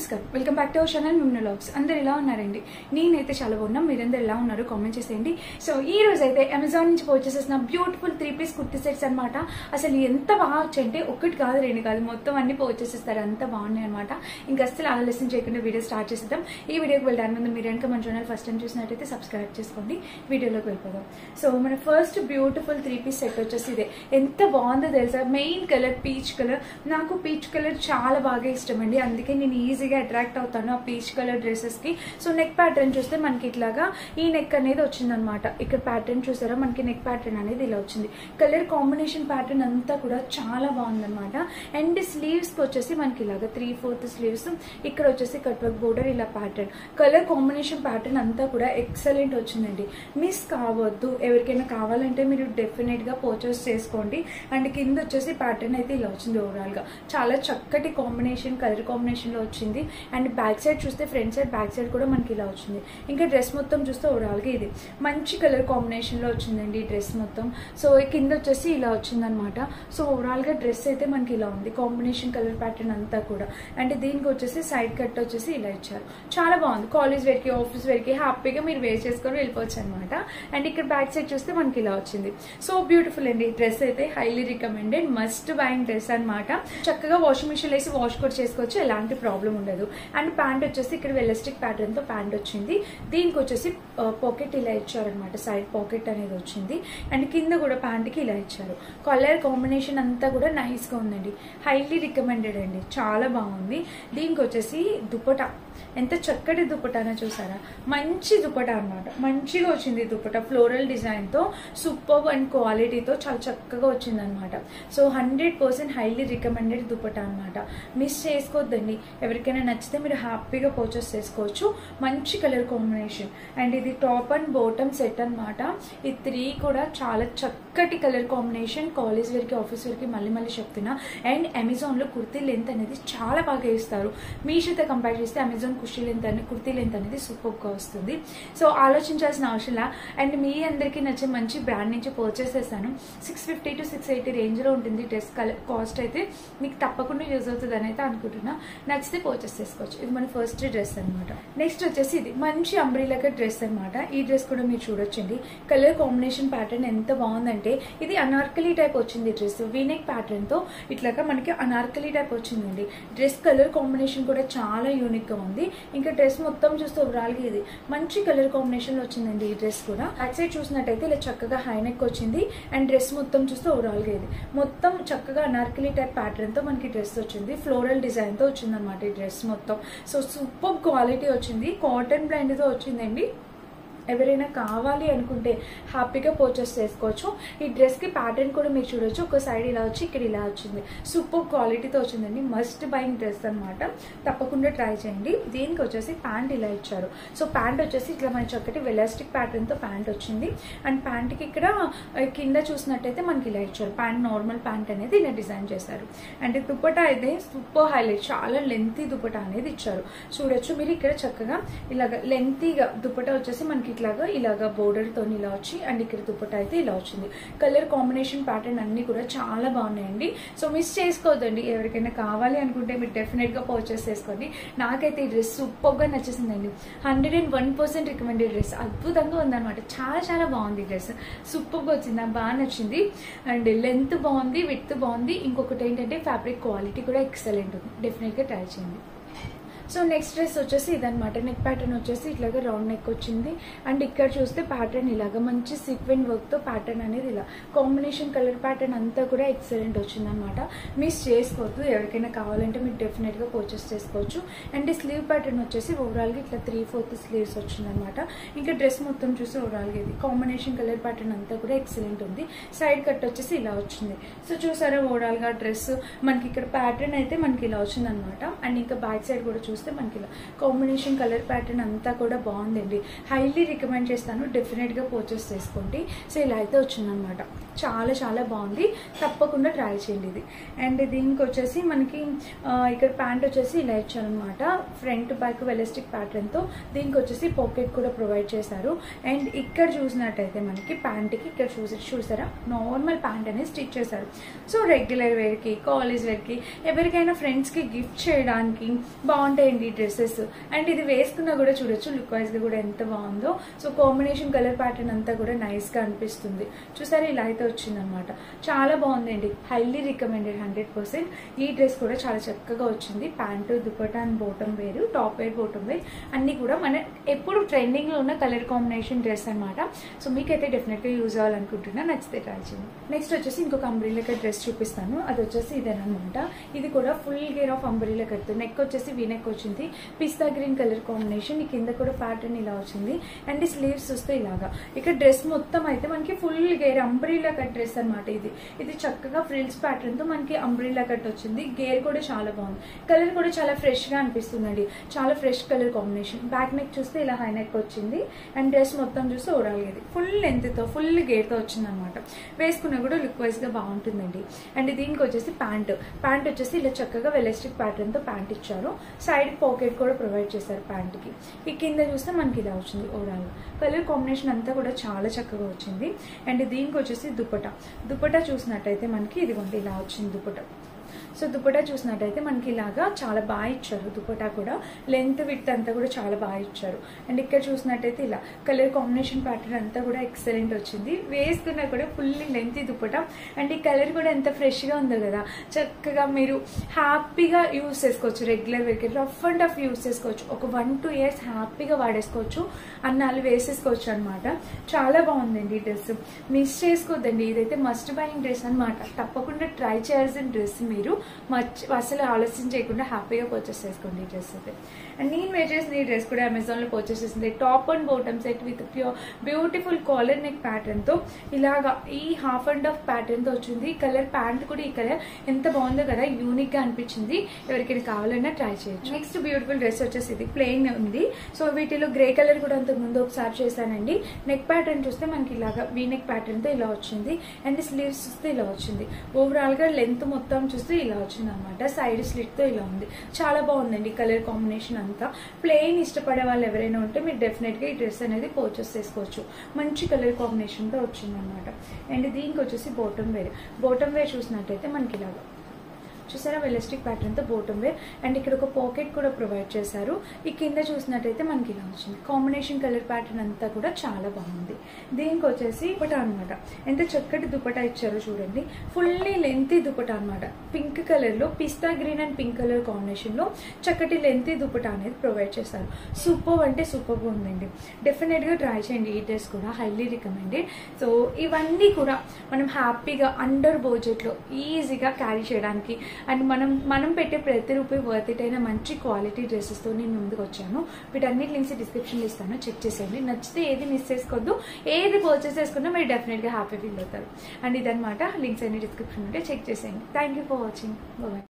నమస్కారం, welcome back to our channel Mimna vlogs. అందరు ఎలా ఉన్నారండి? నేనైతే చాలా బాగున్నా. మీరందరూ ఎలా ఉన్నారు కామెంట్ చేసేయండి. సో ఈ రోజు అయితే అమెజాన్ నుంచి పర్చేస్ చేసిన బ్యూటిఫుల్ 3-piece కుర్తీ సెట్స్ అనమాట. అసలు ఎంత బాగా వచ్చాయంటే ఒకటి కాదు రెండు కాదు మొత్తం అన్ని పర్చేస్ చేస్తారు, అంత బాగున్నాయి అనమాట. ఇంకా అసలు ఆలస్యం చేయకుండా వీడియో స్టార్ట్ చేసేద్దాం. ఈ వీడియోకి వెళ్ళడానికి ముందు మీరు కనుక మన ఛానల్ ఫస్ట్ టైం చూసినట్టయితే సబ్స్క్రైబ్ చేసుకోండి. వీడియోలోకి వెళ్ళిపోదాం. సో మన ఫస్ట్ బ్యూటిఫుల్ 3-piece సెట్ వచ్చేసి ఇదే. ఎంత బాగుందో తెలుసా? Main colour peach colour. నాకు పీచ్ కలర్ చాలా బాగా ఇష్టం అండి, అందుకే నేను ఈజీగా అట్రాక్ట్ అవుతాను ఆ పీచ్ కలర్ డ్రెస్సెస్ కి. సో నెక్ ప్యాటర్న్ చూస్తే మనకి ఇట్లాగా ఈ నెక్ అనేది వచ్చిందనమాట. ఇక్కడ ప్యాటర్న్ చూసారా, మనకి నెక్ ప్యాటర్న్ అనేది ఇలా వచ్చింది. కలర్ కాంబినేషన్ ప్యాటర్న్ అంతా కూడా చాలా బాగుందనమాట. అండ్ స్లీవ్స్ కి వచ్చేసి మనకి ఇలాగా 3/4 స్లీవ్స్, ఇక్కడ వచ్చేసి కట్ వర్క్ బోర్డర్ ఇలా ప్యాటర్న్. కలర్ కాంబినేషన్ ప్యాటర్న్ అంతా కూడా ఎక్సలెంట్ వచ్చిందండి, మిస్ కావద్దు. ఎవరికైనా కావాలంటే మీరు డెఫినెట్ గా పర్చేస్ చేసుకోండి. అండ్ కింద వచ్చేసి ప్యాటర్న్ అయితే ఇలా వచ్చింది. ఓవరాల్ గా చాలా చక్కటి కాంబినేషన్, కలర్ కాంబినేషన్ లో వచ్చింది. అండ్ బ్యాక్ సైడ్ చూస్తే ఫ్రంట్ సైడ్ బ్యాక్ సైడ్ కూడా మనకి ఇలా వచ్చింది. ఇంకా డ్రెస్ మొత్తం చూస్తే ఓవరాల్ గా ఇది మంచి కలర్ కాంబినేషన్ లో వచ్చిందండి ఈ డ్రెస్ మొత్తం. సో కింద వచ్చేసి ఇలా వచ్చింది అనమాట. సో ఓవరాల్ గా డ్రెస్ అయితే మనకి ఇలా ఉంది, కాంబినేషన్ కలర్ ప్యాటర్న్ అంతా కూడా. అండ్ దీనికి వచ్చేసి సైడ్ కట్ వచ్చేసి ఇలా ఇచ్చారు, చాలా బాగుంది. కాలేజ్ వేర్ కి, ఆఫీస్ వేర్ కి హ్యాపీగా మీరు వేర్ చేసుకొని వెళ్ళిపోవచ్చు అనమాట. అండ్ ఇక్కడ బ్యాక్ సైడ్ చూస్తే మనకి ఇలా వచ్చింది. సో బ్యూటిఫుల్ అండి. డ్రెస్ అయితే highly recommended, must buying dress అనమాట. చక్కగా వాషింగ్ మిషన్ వేసి వాష్ కూడా చేసుకోవచ్చు, ఎలాంటి ప్రాబ్లం ఉండదు. అండ్ ప్యాంట్ వచ్చేసి ఇక్కడ ఎలాస్టిక్ ప్యాటర్న్ తో ప్యాంట్ వచ్చింది. దీనికి వచ్చేసి పాకెట్ ఇలా ఇచ్చారనమాట, సైడ్ పాకెట్ అనేది వచ్చింది. అండ్ కింద కూడా ప్యాంట్ కి ఇలా ఇచ్చారు. కలర్ కాంబినేషన్ అంతా కూడా నైస్ గా ఉందండి, హైలీ రికమెండెడ్ అండి, చాలా బాగుంది. దీనికి వచ్చేసి దుపట్టా, ఎంత చక్కటి దుపట్టానో చూసారా, మంచి దుపట్టా అనమాట. మంచిగా వచ్చింది దుపట్టా, ఫ్లోరల్ డిజైన్ తో, సూపర్ అండ్ క్వాలిటీతో చాలా చక్కగా వచ్చింది అనమాట. సో 100% హైలీ రికమెండెడ్ దుపట్టా అనమాట, మిస్ చేసుకోవద్దండి. ఎవరికైనా నచ్చితే మీరు హ్యాపీగా పర్చేస్ చేసుకోవచ్చు. మంచి కలర్ కాంబినేషన్. అండ్ ఇది టాప్ అండ్ బాటమ్ సెట్ అనమాట. ఈ 3 కూడా చాలా చక్కటి కలర్ కాంబినేషన్. కాలేజ్ వేర్ కి, ఆఫీస్ వేర్ కి మళ్ళీ చెప్తున్నా. అండ్ అమెజాన్ లో కుర్తీ లెంత్ అనేది చాలా బాగా ఇస్తారు. మీషోతో కంపేర్ చేస్తే అమెజాన్ కుర్తీ లెంత్ అనేది సూపర్ గా వస్తుంది. సో ఆలోచించాల్సిన అవసరం. అండ్ మీ అందరికి నచ్చే మంచి బ్రాండ్ నుంచి పర్చేస్ చేస్తాను. 650 to 680 రేంజ్ లో ఉంటుంది డ్రెస్. కాస్ట్ అయితే మీకు తప్పకుండా యూజ్ అవుతుంది అని అయితే అనుకుంటున్నా. నచ్చితే పర్చేస్ చేసుకోవచ్చు. ఇది మన ఫస్ట్ డ్రెస్ అనమాట. నెక్స్ట్ వచ్చేసి ఇది మంచి అంబ్రెల్లా కట్ డ్రెస్ అనమాట. ఈ డ్రెస్ కూడా మీరు చూడొచ్చండి. కలర్ కాంబినేషన్ ప్యాటర్న్ ఎంత బాగుందంటే, ఇది అనార్కలి టైప్ వచ్చింది డ్రెస్. వీనెక్ ప్యాటర్న్ తో ఇట్లాగా మనకి అనార్కలి టైప్ వచ్చిందండి డ్రెస్. కలర్ కాంబినేషన్ కూడా చాలా యూనిక్ గా ఉంది. ఇంకా డ్రెస్ మొత్తం చూస్తే ఓవరాల్ గా ఇది మంచి కలర్ కాంబినేషన్ లో వచ్చిందండి ఈ డ్రెస్ కూడా. బ్యాక్ సైడ్ చూసినట్టయితే ఇలా చక్కగా హై నెక్ వచ్చింది. అండ్ డ్రెస్ మొత్తం చూస్తే ఓవరాల్ గా ఇది మొత్తం చక్కగా అనార్కలి టైప్ ప్యాటర్న్ తో మనకి డ్రెస్ వచ్చింది. ఫ్లోరల్ డిజైన్ తో వచ్చింది అనమాట ఈ డ్రెస్ మొత్తం. సో సూపర్ క్వాలిటీ వచ్చింది, కాటన్ బ్రాండ్ తో వచ్చిందండి. ఎవరైనా కావాలి అనుకుంటే హ్యాపీగా పర్చేస్ చేసుకోవచ్చు. ఈ డ్రెస్ కి ప్యాటర్న్ కూడా మీరు చూడొచ్చు, ఒక సైడ్ ఇలా వచ్చి ఇక్కడ ఇలా వచ్చింది. సూపర్ క్వాలిటీతో వచ్చిందండి, మస్ట్ బయింగ్ డ్రెస్ అనమాట, తప్పకుండా ట్రై చేయండి. దీనికి వచ్చేసి ప్యాంట్ ఇలా ఇచ్చారు. సో ప్యాంట్ వచ్చేసి ఇట్లా మన చక్కటి ఎలాస్టిక్ ప్యాటర్న్ తో ప్యాంట్ వచ్చింది. అండ్ ప్యాంట్ కి ఇక్కడ కింద చూసినట్టయితే మనకి ఇలా ఇచ్చారు. ప్యాంట్ నార్మల్ ప్యాంట్ అనేది ఇలా డిజైన్ చేశారు. అండ్ దుపట్టా అయితే సూపర్ హైలైట్, చాలా లెంతీ దుపట్టా అనేది ఇచ్చారు. చూడొచ్చు మీరు ఇక్కడ చక్కగా ఇలాగా లెంతీగా దుపట్టా వచ్చేసి మనకి ఇలాగా బోర్డర్ తో ఇలా వచ్చి, అండ్ ఇక్కడ దుపట్టా అయితే ఇలా వచ్చింది. కలర్ కాంబినేషన్ ప్యాటర్న్ అన్ని కూడా చాలా బాగున్నాయండి. సో మిస్ చేసుకోవద్దండి. ఎవరికైనా కావాలి అనుకుంటే మీరు డెఫినెట్ గా పర్చేస్ చేసుకోండి. నాకైతే ఈ డ్రెస్ సూపర్ గా నచ్చేసిందండి. 101% రికమెండెడ్ డ్రెస్. అద్భుతంగా ఉందన్నమాట, చాలా బాగుంది డ్రెస్. సూపర్ గా వచ్చింది, నాకు బాగా నచ్చింది. అండ్ లెంత్ బాగుంది, విడ్త్ బాగుంది. ఇంకొకటి ఏంటంటే ఫ్యాబ్రిక్ క్వాలిటీ కూడా ఎక్సలెంట్ ఉంది, డెఫినెట్ గా ట్రై చేయండి. సో నెక్స్ట్ డ్రెస్ వచ్చేసి ఇదనమాట. నెక్ ప్యాటర్న్ వచ్చేసి ఇట్లాగా రౌండ్ నెక్ వచ్చింది. అండ్ ఇక్కడ చూస్తే ప్యాటర్న్ ఇలాగా మంచి సీక్వెంట్ వర్క్ తో ప్యాటర్న్ అనేది ఇలా కాంబినేషన్ కలర్ ప్యాటర్న్ అంతా కూడా ఎక్సలెంట్ వచ్చింది అనమాట. మిస్ చేసుకోవద్దు. ఎవరికైనా కావాలంటే మీరు డెఫినెట్ గా పర్చేస్ చేసుకోవచ్చు. అండ్ స్లీవ్ ప్యాటర్న్ వచ్చేసి ఓవరాల్ గా ఇట్లా 3/4 స్లీవ్స్ వచ్చింది అనమాట. ఇంకా డ్రెస్ మొత్తం చూసి ఓవరాల్ గా ఇది కాంబినేషన్ కలర్ ప్యాటర్న్ అంతా కూడా ఎక్సలెంట్ ఉంది. సైడ్ కట్ వచ్చేసి ఇలా వచ్చింది. సో చూసారా ఓవరాల్ గా డ్రెస్ మనకి ఇక్కడ ప్యాటర్న్ అయితే మనకి ఇలా వచ్చింది అనమాట. అండ్ ఇంకా బ్యాక్ సైడ్ కూడా చూస్తే మనకి ఇలా కాంబినేషన్ కలర్ ప్యాటర్న్ అంతా కూడా బాగుందండి, హైలీ రికమెండ్ చేస్తాను. డెఫినెట్ గా పర్చేస్ చేసుకోండి. సో ఇలా అయితే వచ్చిందనమాట, చాలా బాగుంది, తప్పకుండా ట్రై చేయండి ఇది. అండ్ దీనికి వచ్చేసి మనకి ఇక్కడ ప్యాంట్ వచ్చేసి ఇలా ఇచ్చారనమాట. ఫ్రంట్ బ్యాక్ ఎలాస్టిక్ ప్యాటర్న్ తో దీనికి వచ్చేసి పాకెట్ కూడా ప్రొవైడ్ చేశారు. అండ్ ఇక్కడ చూసినట్టయితే మనకి ప్యాంట్ కి ఇక్కడ చూసారా నార్మల్ ప్యాంట్ అనేది స్టిచ్ చేశారు. సో రెగ్యులర్ వేర్ కి, కాలేజ్ వేర్ కి, ఎవరికైనా ఫ్రెండ్స్ కి గిఫ్ట్ చేయడానికి బాగుంటాయి బాగుంటాయండి ఈ డ్రెస్సెస్. అండ్ ఇది వేసుకున్నా కూడా చూడొచ్చు లుక్ వైజ్ గా కూడా ఎంత బాగుందో. సో కాంబినేషన్ కలర్ ప్యాటర్న్ అంతా కూడా నైస్ గా అనిపిస్తుంది. చూసారా ఇలా అయితే వచ్చింది అనమాట. చాలా బాగుందండి, హైలీ రికమెండెడ్ 100%. ఈ డ్రెస్ కూడా చాలా చక్కగా వచ్చింది. ప్యాంటు, దుపట్టా అండ్ బోటమ్ వేరు, టాప్ వేర్, బోటమ్ వేర్ అన్ని కూడా మన ఎప్పుడు ట్రెండింగ్ లో ఉన్న కలర్ కాంబినేషన్ డ్రెస్ అనమాట. సో మీకైతే డెఫినెట్ గా యూజ్ అవ్వాలనుకుంటున్నా, నచ్చితే ట్రై చేయండి. నెక్స్ట్ వచ్చేసి ఇంకొక అంబ్రెల్లా కట్ డ్రెస్ చూపిస్తాను. అది వచ్చేసి ఇదేనమాట. ఇది కూడా full gear of umbrella cut. Neck వచ్చేసి వీ నెక్ వచ్చింది, పిస్తా గ్రీన్ కలర్ కాంబినేషన్. ఈ కింద కూడా ప్యాటర్న్ ఇలా వచ్చింది అండ్ ఈ స్లీవ్స్ వస్తే ఇలాగా. ఇక్కడ డ్రెస్ మొత్తం అయితే మనకి full gear umbrella cut dress అనమాట. ఇది చక్కగా ఫ్రిల్స్ ప్యాటర్న్ తో మనకి అంబ్రెల్లా కట్ వచ్చింది. గేర్ కూడా చాలా బాగుంది, కలర్ కూడా చాలా ఫ్రెష్ గా అనిపిస్తుందండి. చాలా fresh colour combination. Back neck చూస్తే ఇలా హై నెక్ వచ్చింది అండ్ డ్రెస్ మొత్తం చూస్తే ఓవరాల్ ఇది ఫుల్ లెంత్ తో ఫుల్ గేర్ తో వచ్చింది అనమాట. వేసుకున్నా కూడా లుక్ వైజ్ గా బాగుంటుందండి. అండ్ దీనికి వచ్చేసి ప్యాంట్ వచ్చేసి ఇలా చక్కగా ఎలాస్టిక్ ప్యాటర్న్ తో ప్యాంట్ ఇచ్చారు. సైడ్ పాకెట్ కూడా ప్రొవైడ్ చేశారు ప్యాంట్ కి. ఈ కింద చూస్తే మనకి ఇలా వచ్చింది. ఓవరాల్ కలర్ కాంబినేషన్ అంతా కూడా చాలా చక్కగా వచ్చింది. అండ్ దీనికి వచ్చేసి దుపట్టా చూసినట్టయితే మనకి ఇదిగోండి ఇలా వచ్చింది దుపట్టా. సో దుపట్టా చూసినట్టయితే మనకి ఇలాగా చాలా బాగా ఇచ్చారు. దుపట్టా కూడా లెంత్ విడ్త్ అంతా కూడా చాలా బాగా ఇచ్చారు. అండ్ ఇక్కడ చూసినట్టయితే ఇలా కలర్ కాంబినేషన్ ప్యాటర్న్ అంతా కూడా ఎక్సలెంట్ వచ్చింది. వేసుకున్నా కూడా ఫుల్లీ లెంత్ దుపట్టా. అండ్ ఈ కలర్ కూడా ఎంత ఫ్రెష్ గా ఉందో కదా, చక్కగా మీరు హ్యాపీగా యూజ్ చేసుకోవచ్చు. రెగ్యులర్ వేర్కి రఫ్ అండ్ టఫ్ యూజ్ చేసుకోవచ్చు. ఒక 1-2 years హ్యాపీగా వాడేసుకోవచ్చు, అన్నాళ్ళు వేసేసుకోవచ్చు అనమాట. చాలా బాగుందండి ఈ డ్రెస్, మిస్ చేసుకోవద్దండి. ఇదైతే మస్ట్ బయింగ్ డ్రెస్ అనమాట. తప్పకుండా ట్రై చేయాల్సిన డ్రెస్. మీరు అసలు ఆలస్యం చేయకుండా హ్యాపీగా పర్చేస్ చేసుకోండి ఈ డ్రెస్ అయితే. అండ్ నేను వేర్ చేసిన ఈ డ్రెస్ కూడా అమెజాన్ లో పర్చేస్ చేసింది. Top and bottom set with pure beautiful collar neck pattern తో ఇలాగా ఈ హాఫ్ అండ్ హాఫ్ ప్యాటర్న్ తో వచ్చింది. కలర్ ప్యాంట్ కూడా ఈ కలర్ ఎంత బాగుందో కదా, యూనిక్ గా అనిపించింది. ఎవరికైనా కావాలన్నా ట్రై చేయొచ్చు. నెక్స్ట్ బ్యూటిఫుల్ డ్రెస్ వచ్చేసి ఇది ప్లెయిన్ ఉంది. సో వీటిలో గ్రే కలర్ కూడా అంతకు ముందు ఒకసారి చేశానండి. నెక్ ప్యాటర్న్ చూస్తే మనకి ఇలాగా వీ నెక్ ప్యాటర్న్ తో ఇలా వచ్చింది అండ్ స్లీవ్స్ చూస్తే ఇలా వచ్చింది. ఓవరాల్ గా లెంత్ మొత్తం చూస్తే ఇలా వచ్చింది అనమాట. సైడ్ స్లిట్ తో ఇలా ఉంది. చాలా బాగుందండి కలర్ కాంబినేషన్ అంతా. ప్లెయిన్ ఇష్టపడే వాళ్ళు ఎవరైనా ఉంటే మీరు డెఫినెట్ గా ఈ డ్రెస్ అనేది పర్చేస్ చేసుకోవచ్చు. మంచి కలర్ కాంబినేషన్ తో వచ్చింది అనమాట. అండ్ దీనికి వచ్చేసి బోటమ్ వేర్ చూసినట్టయితే మనకి ఇలాగా చూసారా ఎలాస్టిక్ ప్యాటర్న్ తో బోటమ్ వేర్. అండ్ ఇక్కడ ఒక పాకెట్ కూడా ప్రొవైడ్ చేశారు. ఈ కింద చూసినట్టయితే మనకి ఇలా వచ్చింది. కాంబినేషన్ కలర్ ప్యాటర్న్ అంతా కూడా చాలా బాగుంది. దీనికి వచ్చేసి దుపట్టా అనమాట. ఎంత చక్కటి దుపట్టా ఇచ్చారో చూడండి. ఫుల్లీ లెంతీ దుపట్టా అనమాట. పింక్ కలర్ లో pista green and pink colour combination లో చక్కటి లెంతీ దుపట్టా అనేది ప్రొవైడ్ చేశారు. సూపర్ అంటే సూపర్ గా ఉందండి. డెఫినెట్ గా ట్రై చేయండి. ఈ డ్రెస్ కూడా హైలీ రికమెండెడ్. సో ఇవన్నీ కూడా మనం హ్యాపీగా అండర్ బడ్జెట్ లో ఈజీగా క్యారీ చేయడానికి అండ్ మనం పెట్టే ప్రతి రూపాయి వర్త్ ఇట్ అయిన మంచి క్వాలిటీ డ్రెస్సెస్ తో నేను ముందుకు వచ్చాను. వీటన్నిటి లింక్స్ డిస్క్రిప్షన్ లో ఇస్తాను, చెక్ చేసేయండి. నచ్చితే ఏది మిస్ చేసుకోవద్దు. ఏది పర్చేస్ చేసుకున్నా మీరు డెఫినెట్ గా హ్యాపీ ఫీల్ అవుతారు. అండ్ ఇదనమాట, లింక్స్ అన్ని డిస్క్రిప్షన్ ఉంటే చెక్ చేసేయండి. Thank you for watching. Bye.